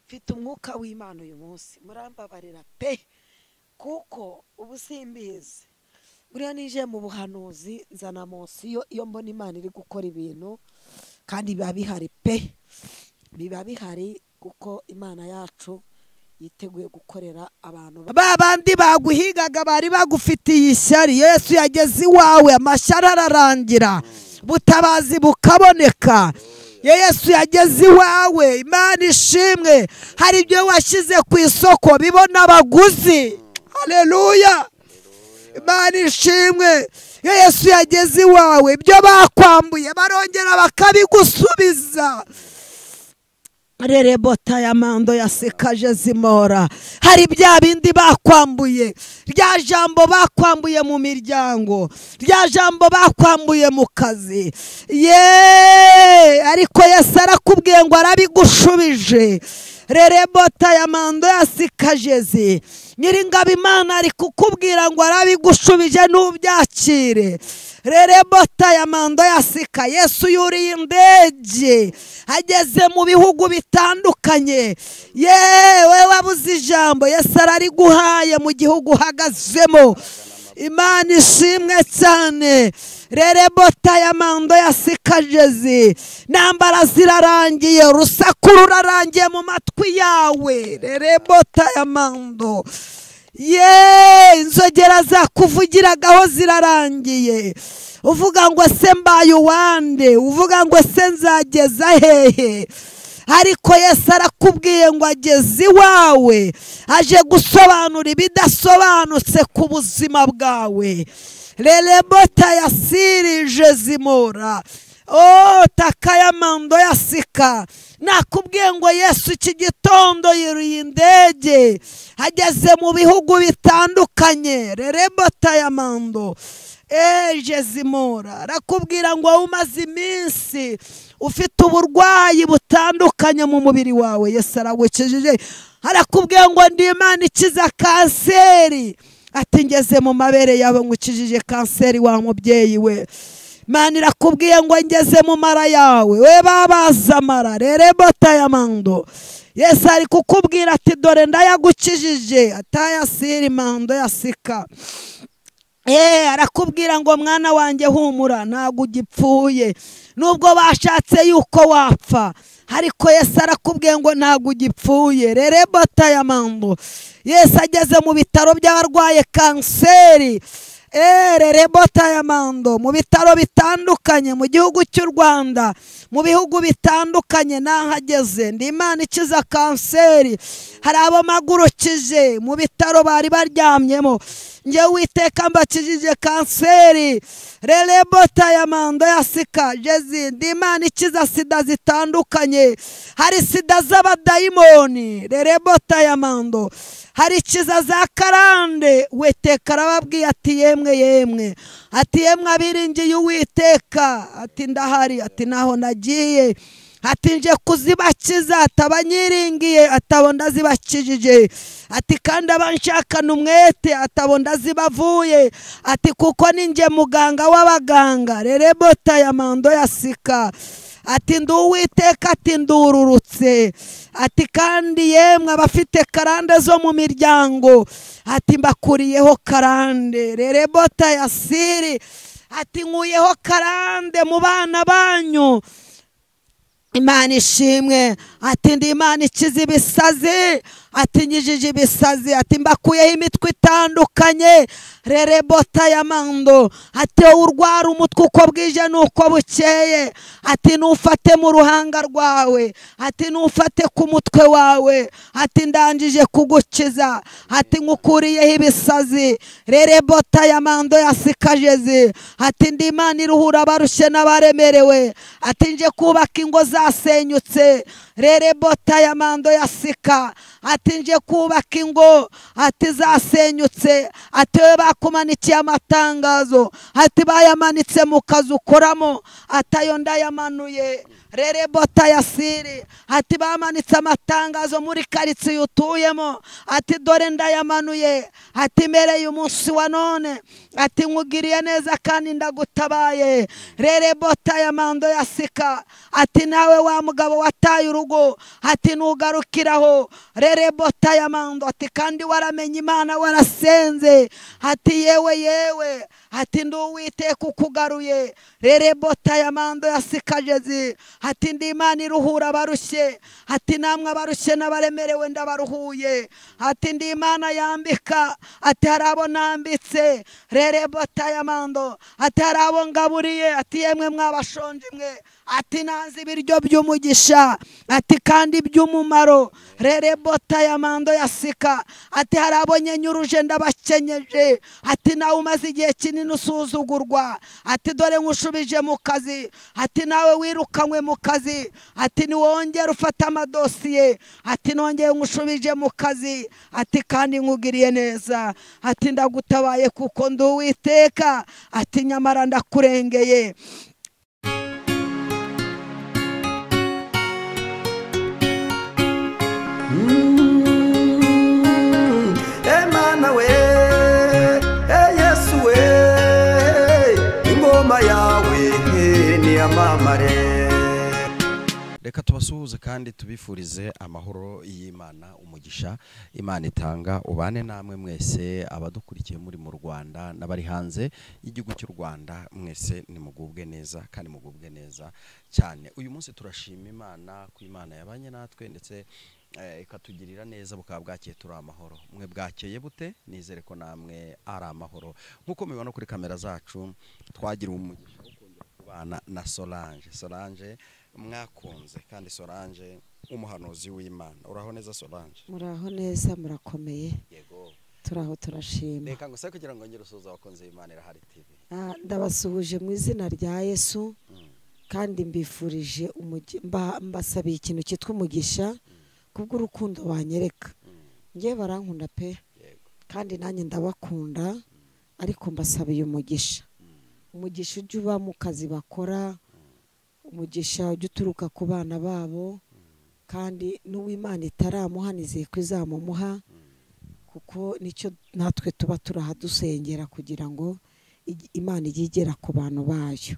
mfite umwuka w'Imana uyu munsi murambabarira pe kuko ubu simbizi buriya nije mu buhanuzi nzana monsiyo iyo mbona Imana iri gukora ibintu kandi biba bihari pe biba bihari kuko Imana yacu yiteguye gukorera abantu babandi baguhigaga bari bagufitiye ishyari Yesu yageze iwawe amashyari ararangira butabazi bukaboneka Yesu yageze iwawe Imana ishimwe hari ibyo washyize ku isoko bibona abaguzi haleluya Imana ishimwe Yesu yageze iwawe ibyo bakwambuye barongera bakabigusubiza Rerebota ya mando yasekaje zimora hari bya bindi bakwambuye rya jambo bakwambuye mu miryango rya jambo bakwambuye mu kazi ariko Yesu arakubwiye ngo arabigushubije Rerebota ya mando yasikaje Nyiringabo Imana ari kukubwira ngo arabigushubije n'ubyakire Rerebota ya mando yasika Yesu yuriye indege ageze mu bihugu bitandukanye yewe wabuze ijambo Yesu arariguhaye mu gihugu uhagazemo Imana ishimwe cyane Rerebota ya mando yasikaje nambara zirarangiye urusaku rurarangiye mu matwi yawe Rerebota ya mando inzogera zakuvugiragaho zirarangiye uvuga ngo se mbaye uwande uvuga ngo se nzageza hehe ariko Yesu arakubwiye ngo ageze iwawe aje gusobanura ibidasobanutse ku buzima bwawe Rerebota yasirije zimora takaya mando yasika nakubwiye ngo Yesu iki gitondo yuriye indege ageze mu bihugu bitandukanye Rerebota ya mando zimora arakubwira ngo umaze iminsi ufite uburwayi butandukanye mu mubiri wawe Yesu aragukijije arakubwiye ngo ndi Imana ikiza kanseri ati ngeze mu mabere yawe ngukijije kanseri wa mubyeyi we Imana irakubwiye ngo ngeze mu mara yawe we babaza amara Rerebota ya mando Yesu ari kukubwira ati dore ndayagukijije atayasiri mando yasika arakubwira ngo mwana wanjye humura ntabwo ugipfuye nubwo bashatse yuko wapfa ariko Yesu arakubwiye ngo ntabwo ugipfuye Rerebota ya mando Yesu ageze mu bitaro by'abarwaye kanseri Rerebota ya mando mu bitaro bitandukanye mu gihugu cy'u Rwanda mu bihugu bitandukanye nahageze ndi Imana ikiza kanseri hari abo magurukije mu bitaro bari baryamyemo nje Uwiteka mbakijije kanseri Rerebota ya mando yasika ndi Imana ikiza sida zitandukanye hari sida z'abadayimoni Rerebota ya mando hari ikiza za karande Uwiteka arababwiye ati yemwe ati yemwe abiringiye Uwiteka ati ndahari ati naho nagiye ati nje kuzibakiza atabanyiringiye atabo ndazibakijije ati kandi abanshakana umwete atabo ndazibavuye ati kuko ninjye muganga w'abaganga Rerebota ya mando yasika ati ndi Uwiteka ati ndururutse ati kandi yemwe abafite karande zo mu miryango ati mbakuriyeho karande Rerebota yasiri ati nkuyeho karande mu bana banyu Imana ishimwe ati ndi Imana ikiza ibisazi ati nyijije ibisazi ati mbakuyeho imitwe itandukanye Rerebota ya mando ati urwara umutwe uko bwije nuko bukeye ati nufate mu ruhanga rwawe ati nufate ku mutwe wawe ati ndangije kugukiza ati nkukuriyeho ibisazi Rerebota ya mando yasikaje ati ndi Imana iruhura abarushye n'abaremerewe ati nje kubaka ingo zasenyutse Rerebota ya mando yasika ati nje kubaka ingo ati zasenyutse ati we bakumanikiye amatangazo, ati bayamanitse mu kazi ukoramo, atayo ndayamanuye. Rerebota ya siri, ati bamanitse amatangazo muri karitsiye utuyemo, ati dore ndayamanuye, ati mereye umunsi wa none, ati nkugiriye neza kandi ndagutabaye. Rerebota ya mando ya sika, ati nawe wa mugabo wataye urugo, ati nugarukiraho. Rerebota ya mando, ati kandi waramenye Imana warasenze, ati yewe, ati ndi Uwiteka ukugaruye. Rerebota ya mando ya sika jezi, ati ndi Imana iruhura abarushye, ati namwe abarushye n'abaremerewe ndabaruhuye, ati ndi Imana yambika, ati hari abo nambitse. Rerebota ya mando, ati hari abo ngaburiye, ati yemwe mwabashonje mwe, ati nanze ibiryo by'umugisha, ati kandi by'umumaro. Rerebota ya mando ya sika, ati hari abo nyenyuruje ndabakenyeje, ati nawe umaze igihe kinini usuzugurwa, ati dore nkushubije mu kazi, ati nawe wirukanywe mu kazi, ati niwongere ufata amadosiye, ati nongeye nkushubije mu kazi, ati kandi nkugiriye neza, ati ndagutabaye kuko ndi Uwiteka, ati nyamara ndakurengeye. Emana we, Yesu we, ingoma yawe niyamamare. Reka tubasuhuze kandi tubifurize amahoro y'Imana, umugisha Imana itanga ubane namwe mwese abadukurikiye muri mu Rwanda n'abari hanze y'igihugu cy'u Rwanda, mwese nimugubwe neza kandi mugubwe neza cyane. Uyu munsi turashima Imana ku Imana yabanye natwe ndetse ikatugirira neza, bukaba bwakeye turi amahoro. Mwe bwakeye bute? Nizere ko namwe ari amahoro. Nkuko mubibona kuri kamera zacu, twagira umugisha wo kongera kubana na Solange mwakunze, kandi Solange umuhanuzi w'Imana. Uraho neza Solange? Muraho neza, murakomeye. Yego, turaho turashima. reka nguse kugira ngo ngire usuza abakunzi b'Imana Irahari TV. Ndabasuhuje mu izina rya Yesu, kandi mbifurije mbasabiye ikintu cyitwa umugisha kubw'urukundo banyereka. Ngiye barankunda pe, kandi nanjye ndabakunda, ariko mbasabiye umugisha. Umugisha ujye uba mu kazi bakora, umugisha ujye uturuka ku bana babo, kandi n'uw'Imana itaramuha nizeye ko izamumuha, kuko nicyo natwe tuba turahadusengera kugira ngo Imana ijye igera ku bantu bayo.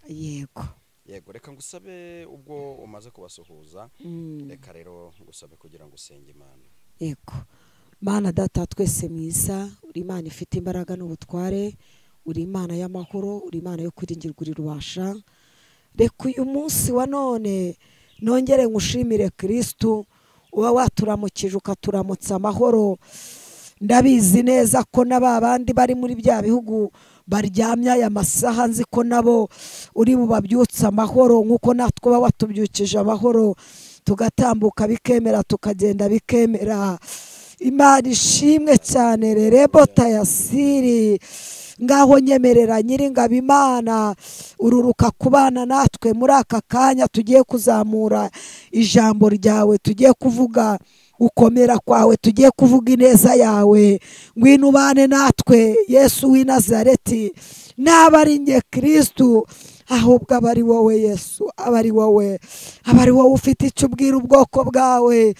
Yego, reka ngusabe ubwo umaze kubasuhuza, reka rero ngusabe kugira ngo usenge Imana. Yego, Mana Data twese mwiza, uri Imana ifite imbaraga n'ubutware, uri Imana y'amahoro, uri Imana yo kwiringirwa, uri rubasha. Reka uyu munsi wa none nongere ngushimire Kristo, uba waturamukije ukaturamutsa amahoro. Ndabizi neza ko n'abandi bari muri bya bihugu baryamye aya masaha, nzi ko nabo uri bubabyutsa amahoro, nkuko natwe uba watubyukije amahoro, tugatambuka bikemera, tukagenda bikemera. Imana ishimwe cyane. Rerebota ya siri, ngaho nyemerera Nyiringabo Imana ururuka kubana natwe muri aka kanya tugiye kuzamura ijambo ryawe, tugiye kuvuga ukomera kwawe, tugiye kuvuga ineza yawe. Ngwino ubane natwe Yesu w'i Nazareti, naba ari nge Kristo, ahubwo aba ari wowe Yesu, aba ari wowe ufite icyo ubwira ubwoko bwawe.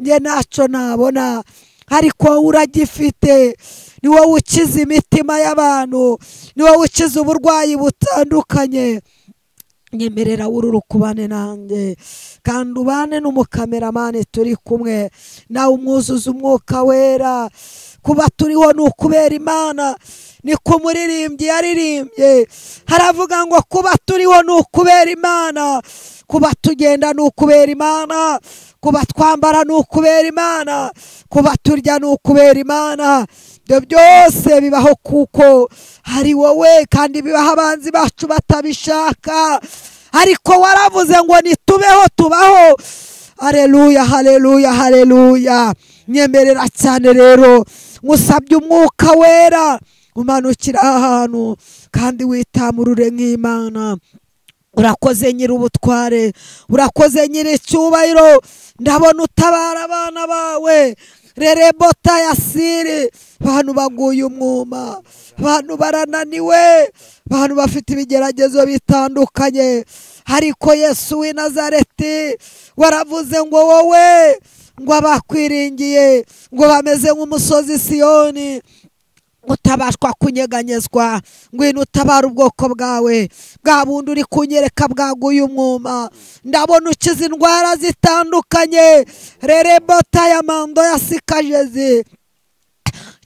Nge ntacyo nabona, ariko uragifite. Ni wowe ukiza imitima y'abantu, ni wowe ukiza uburwayi butandukanye. Nyemerera ururuka ubane nanjye, kandi ubane n'umukameramani turi kumwe, nawe umwuzuza umwuka wera. Kuba turiho ni ukubera Imana, ni ku muririmbyi yaririmbye haravuga ngo kuba turiho ni ukubera Imana, kuba tugenda ni ukubera Imana, kuba twambara ni ukubera Imana, kuba turya ni ukubera Imana. Ibyo byose bibaho kuko hari wowe, kandi bibaho abanzi bacu batabishaka, ariko waravuze ngo nitubeho tubaho. Haleluya, haleluya, haleluya. Nyemerera cyane rero, ngusabye umwuka wera umanukira ahantu, kandi witamurure nk'Imana. Urakoze nyir'ubutware, urakoze nyir'icyubahiro. Ndabona utabara abana bawe. Rerebota ya siri, abantu baguye umwuma, abantu barananiwe, abantu bafite ibigeragezo bitandukanye, ariko Yesu w'i Nazareti waravuze ngo wowe ngo abakwiringiye ngo bameze nk'umusozi Siyoni utabashwa kunyeganyezwa, ngwino utabara ubwoko bwawe, bwa bundi uri kunyereka bwaguye umwuma, ndabona ukiza indwara zitandukanye, rerebota ya mando ya sikajezi,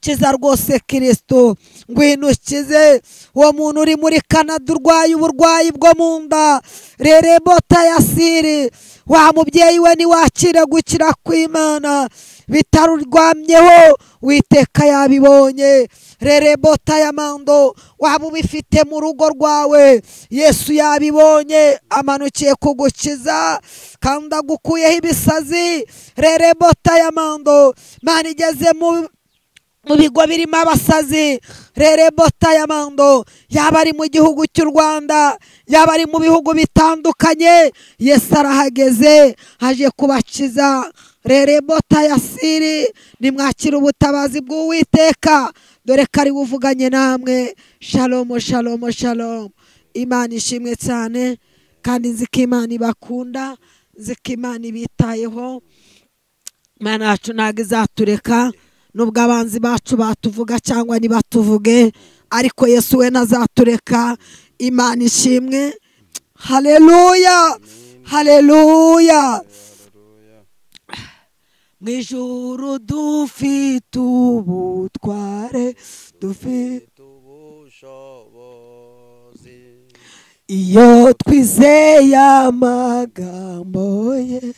kiza rwose Kristo, ngwino ukize uwo muntu uri muri Canada urwaye uburwayi bwo mu nda, rerebota ya siri, wa mubyeyi we niwakire gukira kw'Imana bitarurwamyeho, Uwiteka yabibonye, rerebota ya mando, waba ubifite mu rugo rwawe, Yesu yabibonye, amanukiye kugukiza kandi agukuyeho ibisazi, rerebota ya mando, Imana igeze mu bigo birimo abasazi, rerebota ya mando, yaba ari mu gihugu cy'u Rwanda, yaba ari mu bihugu bitandukanye, Yesu arahageze aje kubakiza, rerebota ya siri, nimwakira ubutabazi bw'Uwiteka, dore ko ari buvuganye namwe. Shalom shalom shalom. Imana ishimwe cyane, kandi nzi ko Imana ibakunda, nzi ko Imana ibitayeho, Imana yacu ntabwo izatureka, nubwo abanzi bacu batuvuga cyangwa ntibatuvuge, ariko Yesu we ntazatureka. Imana ishimwe. Haleluya haleluya. Mu ijuru dufite ubutware, dufite ubushobozi, iyo twizeye amagambo ye.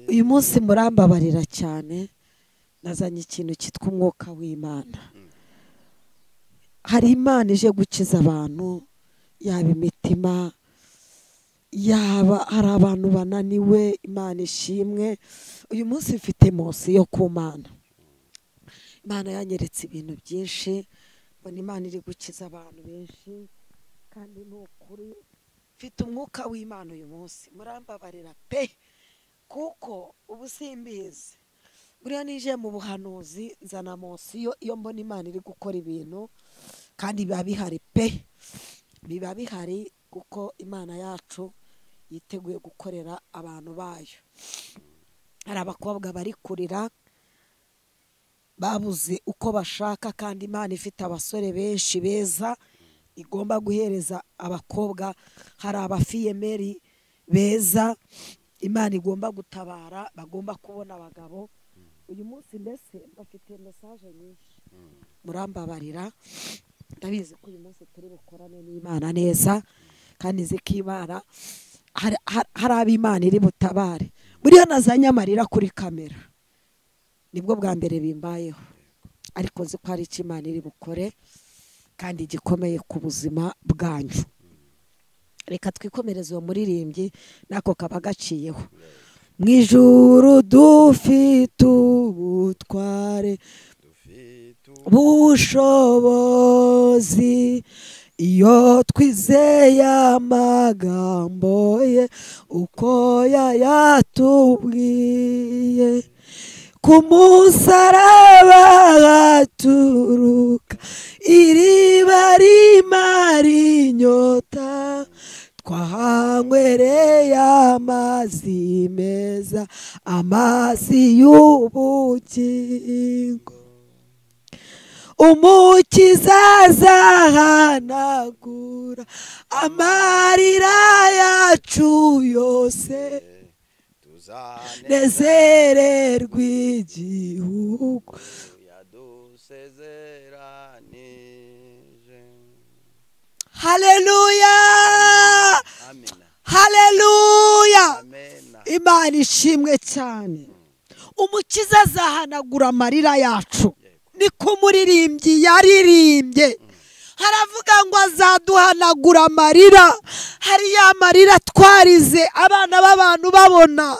Uyu munsi murambabarira cyane, nazanye ikintu cyitwa umwuka w'Imana. Hari Imana ije gukiza abantu, yaba imitima, yaba hari abantu bananiwe, Imana ishimwe. Uyu munsi mfite munsi yo ku Mana. Imana yanyeretse ibintu byinshi, mbona Imana iri gukiza abantu benshi, kandi ni ukuri mfite umwuka w'Imana uyu munsi. Murambabarira pe, kuko ubu simbizi, buriya nije mu buhanuzi nzana munsi iyo mbona Imana iri gukora ibintu, kandi biba bihari pe, biba bihari, kuko Imana yacu yiteguye gukorera abantu bayo. Hari abakobwa bari kurira babuze uko bashaka, kandi Imana ifite abasore benshi beza igomba guhereza abakobwa. Hari abafiyemeri beza Imana igomba gutabara, bagomba kubona abagabo. Uyu munsi mbese bafite message nyinshi, murambabarira, ndabizi ko uyu munsi turi bukorane n'Imana neza, kandi nzi ko Imana hari ab'Imana iri butabare. Buriya nazanye amarira kuri kamera, nibwo bwa mbere bimbayeho, ariko nzi ko hari icyo Imana iri bukore kandi gikomeye ku buzima bwanyu. Reka twikomereze uwo muririmbyi nako kaba gaciyeho. Mu ijuru dufite ubutware, bushobozi, iyo twizeye amagambo ye, uko yayatubwiye. Ku musaraba haturuka iriba rimara inyota, twahanywereye amazi meza, amazi y'ubugingo. Umukiza azahanagura amarira yacu yose, nezererwa igihugu yadusezeranije. Haleluya haleluya. Imana ishimwe cyane. Umukiza azahanagura amarira yacu, niko umuririmbyi yaririmbye. Haravuga ngo azaduhanagura amarira. Hari ya marira twarize abana b'abantu babona,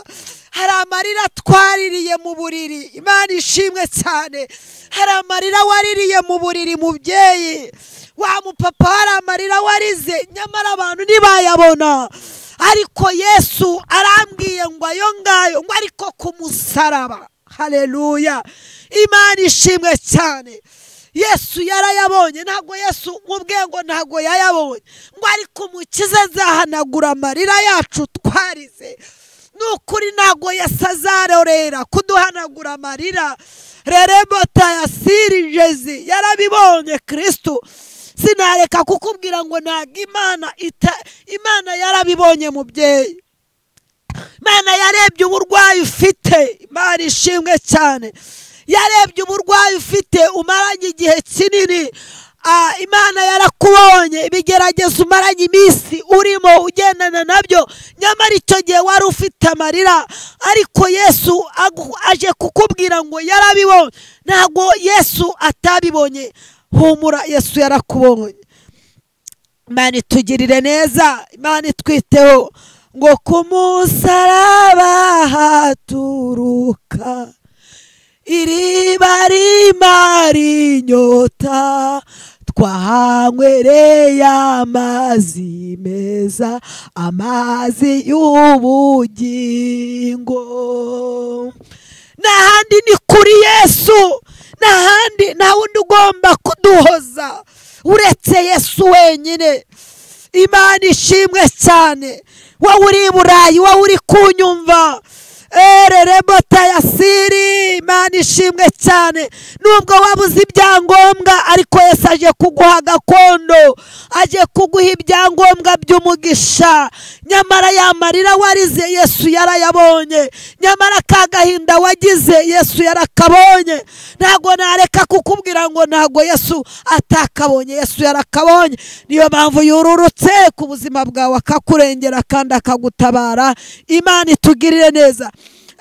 hari amarira twaririye mu buriri. Imana ishimwe cyane. Hari amarira waririye mu buriri mubyeyi, wa mupapa, hari amarira warize nyamara abantu ntibayabona, ariko Yesu arambwiye ngo ayo ngayo ngo ariko ku musaraba. haleluya, Imana ishimwe cyane. Yesu yarayabonye, ntabwo Yesu mubwe ngo ntabwo yayabonye, ngo ariko umukiza azahanagura amarira yacu twarize. Nukuri ntabwo Yesu azarorera kuduhanagura amarira. Rerebota yasirije yarabibonye Kristo. Sinareka kukubwira ngo ntabwo Imana yarabibonye mubyeyi. Imana yarebye uburwayi ufite, Imana ishimwe cyane. Yarebye uburwayi ufite umaranye igihe kinini, Imana yarakubonye ibigerageza umaranye iminsi urimo ugendana nabyo, nyamara icyo gihe wari ufite amarira, ariko Yesu aje kukubwira ngo yarabibonye. Ntabwo Yesu atabibonye, humura Yesu yarakubonye. Imana itugirire neza, Imana itwiteho. Ngo ku musaraba haturuka iriba rimara inyota, twahanywereye amazi meza, amazi y'ubugingo. N'ahandi ni kuri Yesu, n'ahandi nta wundi ugomba kuduhoza uretse Yesu wenyine. Imana ishimwe cyane. Wowe uri i Burayi, wowe uri kunyumva, Rerebota yasiri, Imana ishimwe cyane. Nubwo wabuze ibyangombwa, ariko Yesu aje kuguha gakondo, aje kuguha ibyangombwa by'umugisha. Nyamara yamarira warize Yesu yarayabonye, nyamara kagahinda wagize Yesu yarakabonye. Ntago nareka kukubwira ngo ntago Yesu atakabonye, Yesu yarakabonye. Niyo mpamvu yururutse ku buzima bwawe akakurengera kandi akagutabara. Imana itugirire neza.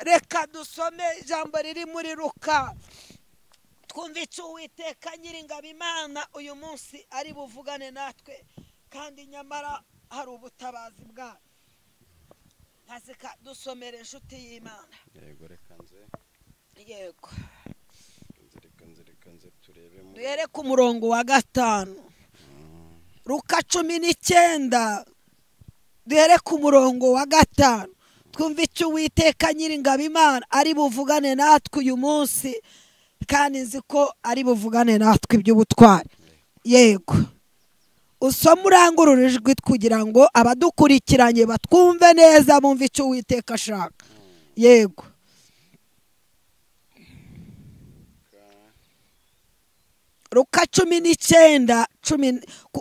Reka dusome ijambo riri muri Luka, twumve icyo Uwiteka Nyiringabo Imana uyu munsi ari buvugane natwe, kandi nyamara hari ubutabazi bwayo. Hazika dusomere inshuti y'Imana. Yego reka nze. Yego. Nze turebe mu. Duhere ku murongo wa 5. Luka 19. Duhere ku murongo wa 5. Twumve icyo Uwiteka Nyiringabo Imana ari buvugane natwe uyu munsi, kandi nzi ko ari buvugane natwe iby'ubutwari. Yego. Usoma urangurura ijwi kugira ngo abadukurikiranye batwumve neza, bumve icyo Uwiteka ashaka. Yego. Luka 19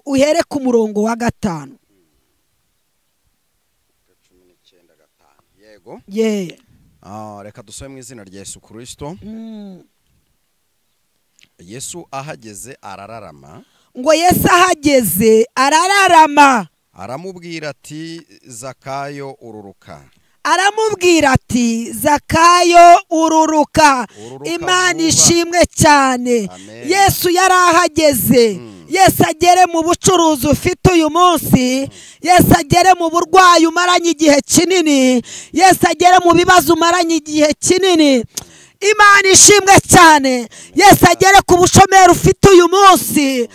uhere ku murongo wa 5. Yego. Yeah. Reka dusome mu izina rya Yesu Kristo. Yesu ahageze arararama. Ngo Yesu ahageze arararama. Aramubwira ati Zakayo ururuka. Aramubwira ati Zakayo ururuka. Imana ishimwe cyane. Yesu yarahageze. Yesu agere mu bucuruzi ufite uyu munsi, Yesu agere mu burwayi umaranye igihe kinini, Yesu agere mu bibazo umaranye igihe kinini. Imana ishimwe cyane. Yesu agere ku bushomeri ufite uyu munsi.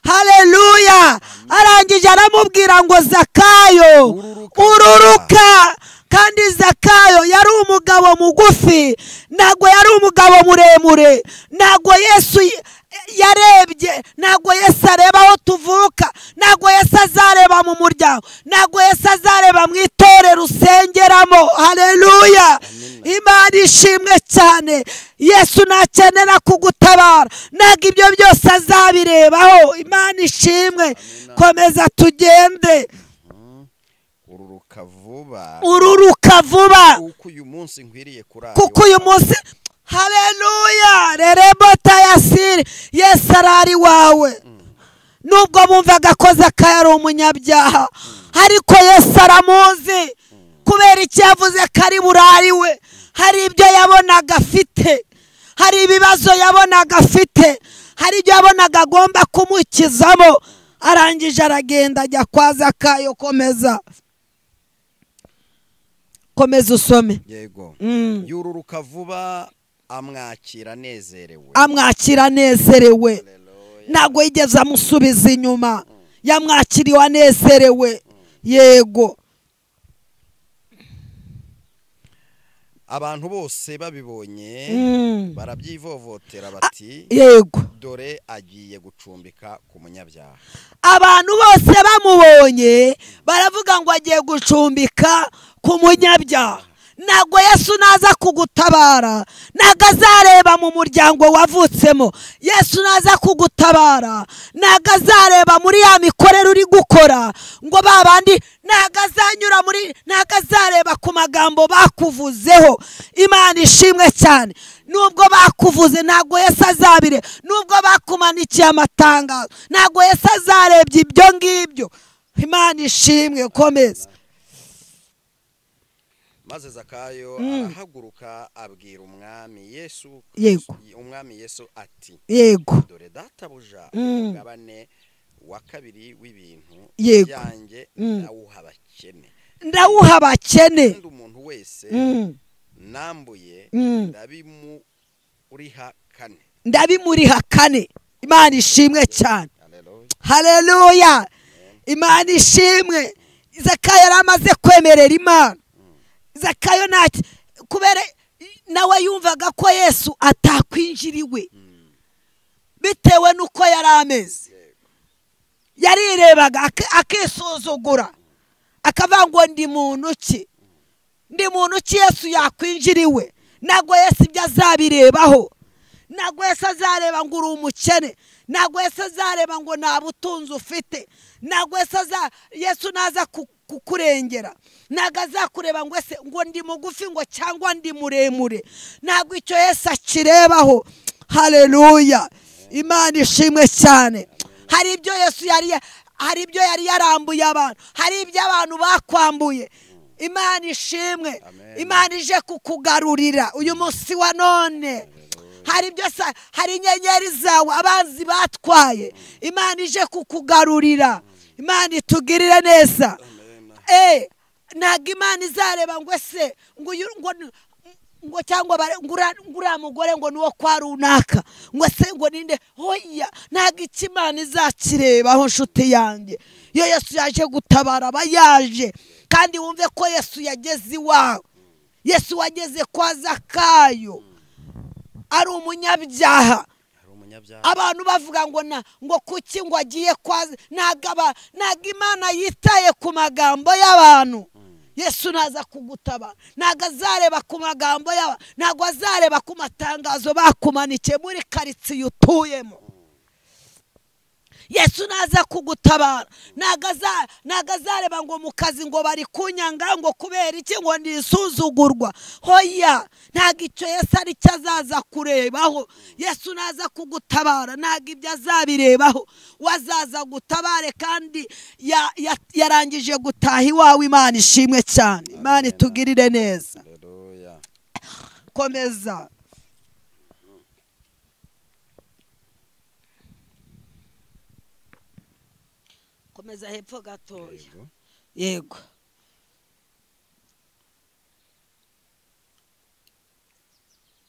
Haleluya. Arangije aramubwira ngo Zakayo ururuka. Kandi Zakayo yari umugabo mugufi, ntago yari umugabo muremure. Ntago Yesu yarebye, ntago Yesu areba aho tuvuka, ntago Yesu azareba mu muryango, ntago Yesu azareba mu itorero usengeramo. Haleluya. Imana ishimwe cyane. Yesu nakenera kugutabara, ntago ibyo byose azabirebaho. Imana ishimwe. Komeza tugende. Ururuka vuba. Kuko uyu munsi nkwiriye kurara. Kuko uyu munsi, haleluya, Rerebota yasiri, Yesu arari wawe. Nubwo bumvaga ko Zakayo ari umunyabyaha, ariko Yesu aramuzi. Kubera iki yavuze ko ari burari we? Hari ibyo yabonaga afite, hari ibibazo yabonaga afite, hari ibyo yabonaga agomba kumukizamo. Arangije aragenda ajya kwa Zakayo. Komeza usome. Yego. Yururuka vuba amwakira nezerewe. Amwakira nezerewe. Ntago yigeze amusubiza inyuma, yamwakiriwe anezerewe. Yego. abantu bose babibonye barabyivovotera bati yego dore agiye gucumbika ku munyabyaha. abantu bose bamubonye baravuga ngo agiye gucumbika ku munyabyaha. ntabwo Yesu naza kugutabara ntabwo azareba mu muryango wavutsemo. Yesu naza kugutabara ntabwo azareba muri ya mikorere uri gukora ngo babandi, ntabwo azanyura muri, ntabwo azareba ku magambo bakuvuzeho. Imana ishimwe cyane. nubwo bakuvuze ntabwo Yesu azabire, nubwo bakumanikiye amatangazo ntabwo Yesu azarebye ibyo ngibyo. Imana ishimwe. komeza. maze Zakayo arahaguruka abwira umwami Yesu, umwami Yesu ati yego dore databuja umugabane wa kabiri w'ibintu byanjye ndawuha abakene kandi umuntu wese nambuye ndabimuriha kane. Imana ishimwe cyane. haleluya. Imana ishimwe. Zakayo yaramaze kwemerera Imana. Zakayo ntacyo kubera nawe yumvaga ko Yesu atakwinjiriwe bitewe nuko yari ameze. Yarirebaga akisuzugura akavuga ngo ndi muntu ki Yesu yakwinjiriwe. ntabwo Yesu ibyo azabirebaho. ntabwo Yesu azareba ngo uri umukene. ntabwo Yesu azareba ngo nta butunzi ufite. ntabwo Yesu naza kukurengera. ntabwo azakureba ngo ese ngo ndi mugufi ngo cyangwa ndi muremure. ntabwo icyo Yesu akirebaho. haleluya. Imana ishimwe cyane. hari ibyo Yesu yari yarambuye abantu, hari ibyo abantu bakwambuye. Imana ishimwe. Imana ije kukugarurira uyu munsi wa none. hari inyenyeri zawe abanzi batwaye. Imana ije kukugarurira. Imana itugirire neza. ntabwo Imana izareba ngo ese ngo cyangwa ngura mugore ngo nuwo kwa runaka ngo se ngo ninde. hoya ntabwo icyo Imana izakirebaho nshuti yanjye. iyo Yesu yaje gutabara aba yaje. kandi wumve ko Yesu yageze iwawe. Yesu wageze kwa Zakayo ari umunyabyaha. abantu bavuga ngo kuki ngo agiye kwa, ntabwo Imana yitaye ku magambo y'abantu. Yesu naza kugutabara ntabwo azareba ku magambo y'abantu, ntabwo azareba ku matangazo bakumanikiye muri karitsiye utuyemo. Yesu naza kugutabara ntabwo azareba ngo mu kazi ngo bari kunyanga ngo kubera iki ngo ndisuzugurwa. hoya ntabwo icyo Yesu ari cyo azaza kurebaho. Yesu naza kugutabara ntabwo ibyo azabirebaho. wazaza gutabare kandi yarangije gutaha iwawe. Imana ishimwe cyane. Imana itugirire neza. komeza. komeza hepfo gatoya. yego.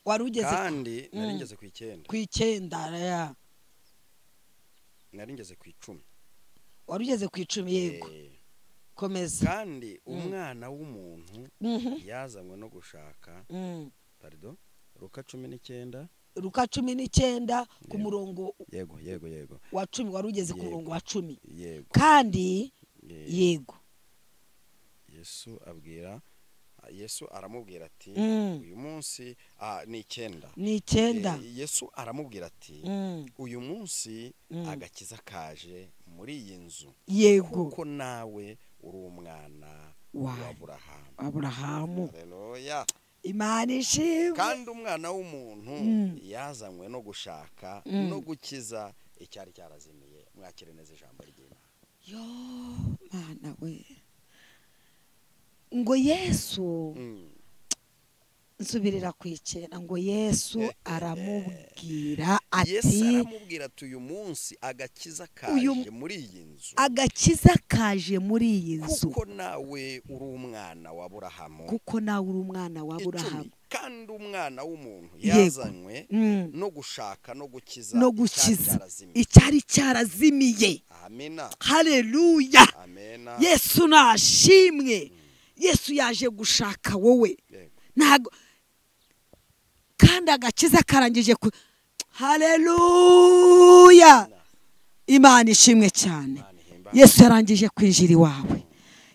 wari ugeze kandi nari ngeze ku 9. ku 9 nari ngeze ku 10. wari ugeze ku 10. yego. komeza. kandi umwana w'umuntu yazanywe no gushaka pardon Luka 19. Luka 19 ku murongo yego wa 10. wari ugeze ku murongo wa 10. yego. kandi yego Yesu aramubwira ati uyu munsi ni 9. Yesu aramubwira ati uyu munsi agakiza kaje muri iyi nzu. yego. kuko nawe uri umwana wa Aburahamu. haleluya. Imana ishimwe. kandi umwana w'umuntu yazanywe no gushaka no gukiza icyari cyarazimiye. mwakire neza ijambo ry'Imana. yo mana we ngo Yesu nsubirira ku 9 ngo Yesu aramubwira ati uyu munsi agakiza kaje muri iyi nzu. agakiza kaje muri iyi nzu. kuko nawe uri umwana wa Aburahamu. kandi umwana w'umuntu yazanywe no gushaka no gukiza icyari cyarazimiye. amena. haleluya. amena. Yesu nashimwe. Yesu yaje gushaka wowe. kandi agakiza karangije haleluya. Imana ishimwe cyane. Yesu yarangije kwinjira iwawe.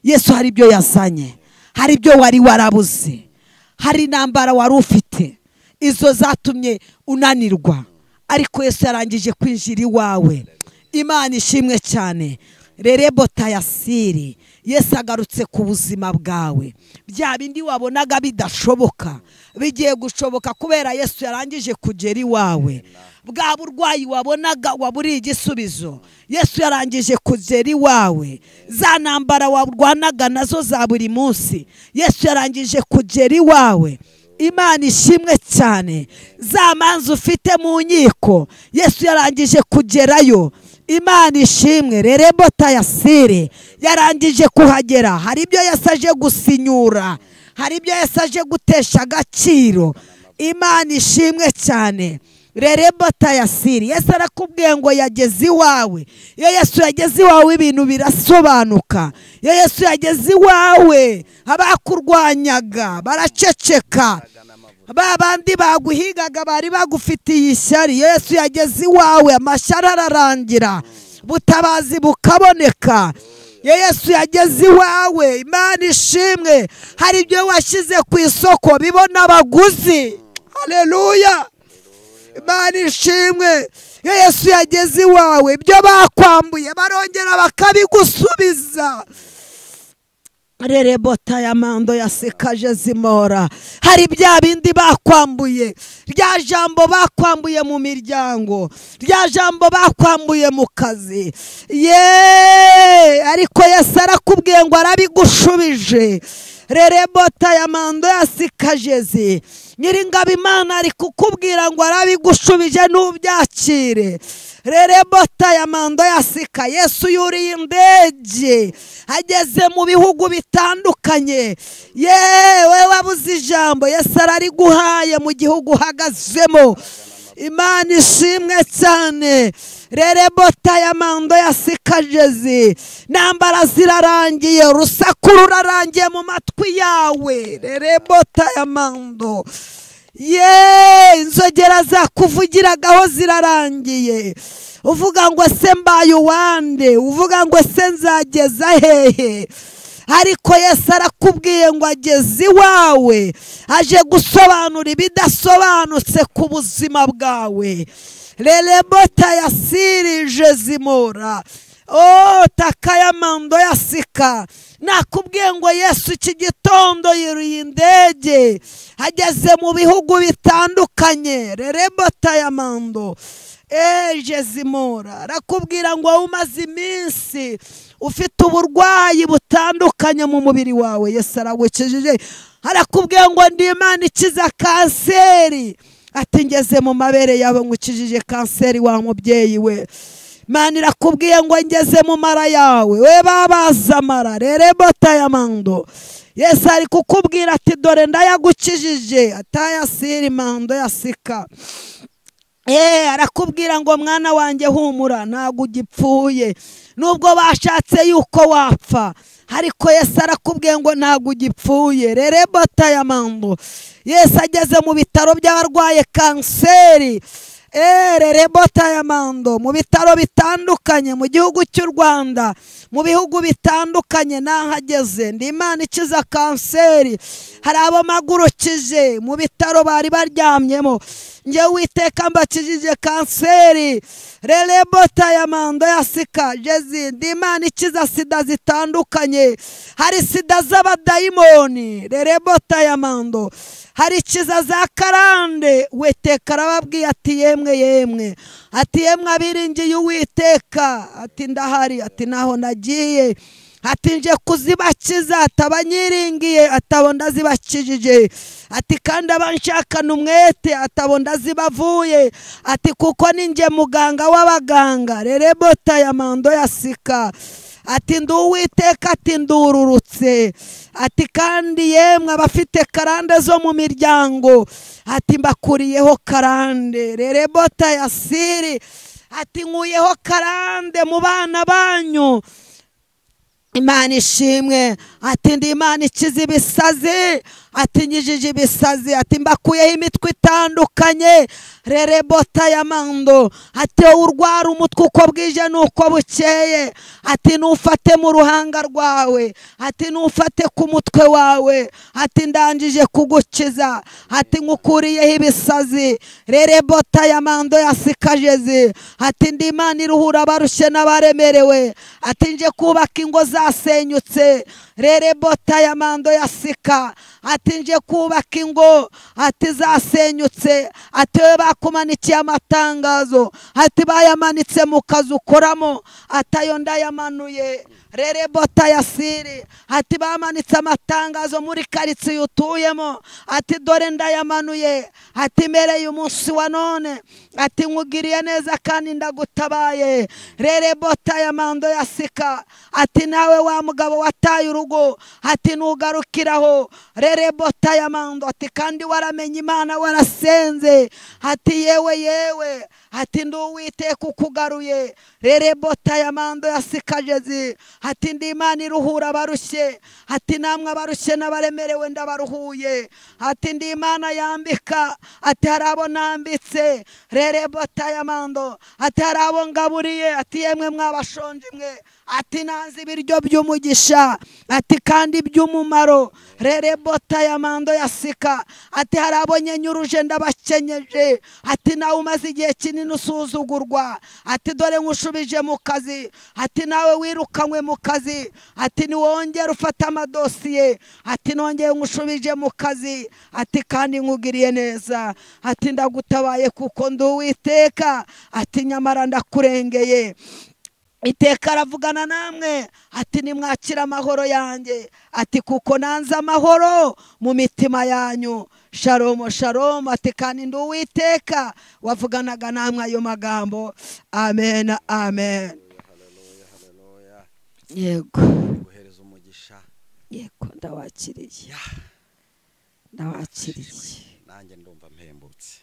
Yesu hari ibyo yazanye, hari ibyo wari warabuze, hari intambara wari ufite, izo zatumye unanirwa, ariko Yesu yarangije kwinjira iwawe. Imana ishimwe cyane. Rerebo tayasiri, Yesu agarutse ku buzima bwawe. Bya bindi wabonaga bidashoboka bigiye gushoboka kubera Yesu yarangije kugera iwawe. Bwa burwayi wabonaga waburiye igisubizo, Yesu yarangije kugera iwawe. Za ntambara warwanaga nazo za buri munsi, Yesu yarangije kugera iwawe. Imana ishimwe cyane. Za manza ufite mu nkiko, Yesu yarangije kugerayo. Imana ishimwe. Rerebo tayasire, yarangije kuhagera. Hari ibyo yasaje gusinyura, hari ibyo yasaje gutesha agaciro. Imana ishimwe cyane. Rerebo tayasiri, Yesu arakubwiye ngo yageze iwawe. Iyo Yesu yageze iwawe ibintu birasobanuka. Iyo Yesu yageze iwawe abakurwanyaga baraceceka, ba bandi baguhigaga bari bagufitiye ishyari. Iyo Yesu yageze iwawe amashyari ararangira, butabazi bukaboneka. Iyo Yesu yageze iwawe, Imana ishimwe, hari ibyo washyize ku isoko bibona abaguzi. Haleluya. Imana ishimwe. Iyo Yesu yageze iwawe, ibyo bakwambuye barongera bakabigusubiza. Rerebo tayamando yasekaje zimora. Hari bya bindi bakwambuye, rya jambo bakwambuye mu miryango, rya jambo bakwambuye mu kazi, ariko Yesu arakubwiye ngo arabigushubije. Rerebo tayamando yasikajeze. Nyiringabo Imana ari kukubwira ngo arabigushubije n'ubyakire. Rerebo tayamando yasika. Yesu yuriye indege ageze mu bihugu bitandukanye. Yewe wabuze ijambo, Yesu arariguhaye mu gihugu uhagazemo. Imana ishimwe cyane. Rerebo tayamando yasikajeze. Ntambara zirarangiye, urusaku rurarangiye mu matwi yawe. Rerebo tayamando. Inzogera zakuvugiragaho zirarangiye. Uvuga ngo se mbaye uwande, uvuga ngo se nzageza hehe. Ariko Yesu arakubwiye ngo ageze iwawe, aje gusobanura ibidasobanutse ku buzima bwawe. Rerebo tayasiri jezimora. Takayamando yasika. Nakubwiye ngo Yesu iki gitondo yuriye indege ageze mu bihugu bitandukanye. Rerebo tayamando jezimora. Arakubwira ngo umaze iminsi ufite uburwayi butandukanye mu mubiri wawe, Yesu aragukijije. Arakubwiye ngo ndi Imana ikiza kanseri. Ati ngeze mu mabere yawe ngukijije kanseri wa mubyeyi we. Imana irakubwiye ngo ngeze mu mara yawe, we babaza mara. Rerebo tayamando. Yesu ari kukubwira ati dore ndayagukijije. Atayasiri mando yasika. Arakubwira ngo mwana wanjye humura, ntabwo ugipfuye nubwo bashatse yuko wapfa, ariko Yesu arakubwiye ngo ntabwo ugipfuye. Rerebo tayamando. Yesu ageze mu bitaro by'abarwaye kanseri. Rerebo tayamando. Mu bitaro bitandukanye mu gihugu cy'u Rwanda, mu bihugu bitandukanye nahageze. Ndi Imana ikiza kanseri. Hari abo magurukije mu bitaro bari baryamyemo, njye Uwiteka mbakijije kanseri. Rerebo tayamando yasika jezi. Ndi Imana ikiza sida zitandukanye. Hari sida z'abadayimoni. Rerebo tayamando. Hari ikiza za karande. Uwiteka arababwiye ati yemwe, ati yemwe abiringiye Uwiteka, ati ndahari, ati naho nagiye, ati nje kuzibakiza, atabanyiringiye, atabo ndazibakijije, ati kandi abanshakana umwete, atabo ndazibavuye, ati kuko ninjye muganga w'abaganga. Rerebo tayamando yasika. Ati ndi Uwiteka, ati ndururutse, ati kandi yemwe abafite karande zo mu miryango, ati mbakuriyeho karande. Rerebo tayasiri. Ati nkuyeho karande mu bana banyu. Imana ishimwe. Ati ndi Imana ikiza ibisazi. ati nyijije ibisazi, ati mbakuyeho imitwe itandukanye, rerebota ya mando, ati wowe urwara umutwe uko bwije n'uko bukeye, ati nufate mu ruhanga rwawe, ati nufate ku mutwe wawe, ati ndangije kugukiza, ati nkukuriyeho ibisazi, rerebota ya mando yasikajezi, ati ndi Imana iruhura abarushye n'abaremerewe, ati nje kubaka ingo zasenyutse, rerebota ya mando yasika, ati nje kubaka ingo ati zasenyutse, ati we bakumanikiye amatangazo, ati bayamanitse mu kazi ukoramo, ati ayo ndayamanuye, rerebota ya siri, ati bamanitse amatangazo muri karitsiye utuyemo, ati dore ndayamanuye, ati mbereye umunsi wa none, ati nkugiriye neza kandi ndagutabaye, rerebota ya mando yasika, ati nawe wa mugabo wataye urugo, ati nugarukiraho, rerebota ya mando, ati kandi waramenye Imana warasenze, ati yewe, ati ndi Uwiteka ukugaruye, rerebota ya mando yasikajezi, ati ndi Imana iruhura abarushye, ati namwe abarushye n'abaremerewe ndabaruhuye, ati ndi Imana yambika, ati hari abo nambitse, rerebota ya mando, ati hari abo ngaburiye, ati yemwe mwabashonje mwe, ati nanze ibiryo by'umugisha, ati kandi by'umumaro, rerebota ya mando yasika, ati hari abo nyenyuruje ndabakenyeje, ati nawe umaze igihe kinini usuzugurwa, ati dore nkushubije mu kazi, ati nawe wirukanywe mu kazi, ati niwongere ufata amadosiye, ati nongeye nkushubije mu kazi, ati kandi nkugiriye neza, ati ndagutabaye kuko ndi Uwiteka, ati nyamara ndakurengeye. Iteka aravugana namwe, ati nimwakira amahoro yanjye, ati kuko nanze amahoro mu mitima yanyu. Shalom shalom, ati kandi ndi Uwiteka wavuganaga namwe ayo magambo. Amen amen. Haleluya. Yego, Guhereza umugisha. yego, ndawakiriye, Nanjye ndumva mpembutse.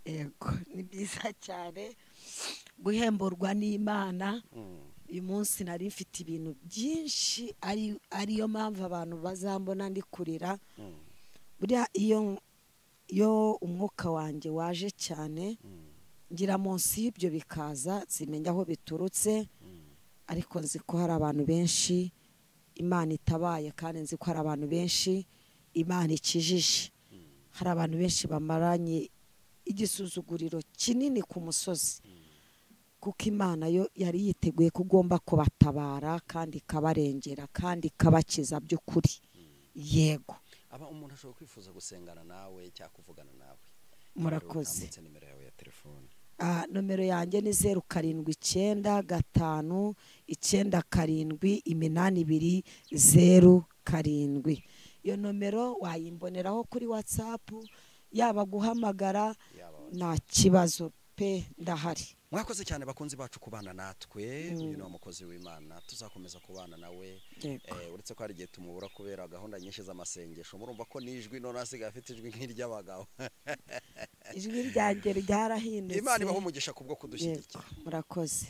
Yego, ni byiza cyane guhemburwa n'Imana. Uyu munsi nari mfite ibintu byinshi, ariyo mpamvu abantu bazambona ndi kurira. Buriya iyo umwuka wanjye waje cyane, ngira munsi y'ibyo bikaza, zimenya aho biturutse, ariko nzi ko hari abantu benshi Imana itabaye, kandi nzi ko hari abantu benshi Imana ikijije. Hari abantu benshi bamaranye igisuzuguriro kinini ku musozi, kuko Imana yo yari yiteguye ko ugomba kubatabara kandi ikabarengera kandi ikabakiza by'ukuri. Yego, Aba umuntu ashobora kwifuza gusengana nawe cyangwa kuvugana nawe. murakoze. Nimero yawe ya telefone. Nomero yanjye ni 0795878207. Iyo nomero wayimboneraho kuri WhatsApp, yaba guhamagara nta kibazo pe, ndahari. Mwakoze cyane bakunzi bacu kubana natwe. Uyu ni umukozi w'Imana, tuzakomeza kubana nawe. Uretse ko hari igihe tumubura kubera gahunda nyinshi z'amasengesho, murumva ko nijwi none asigaye afite ijwi nk'iry'abagabo. Ijwi ryanjye ryarahindutse. Imana ibaho umugisha kubwo kudushyigikira. Murakoze.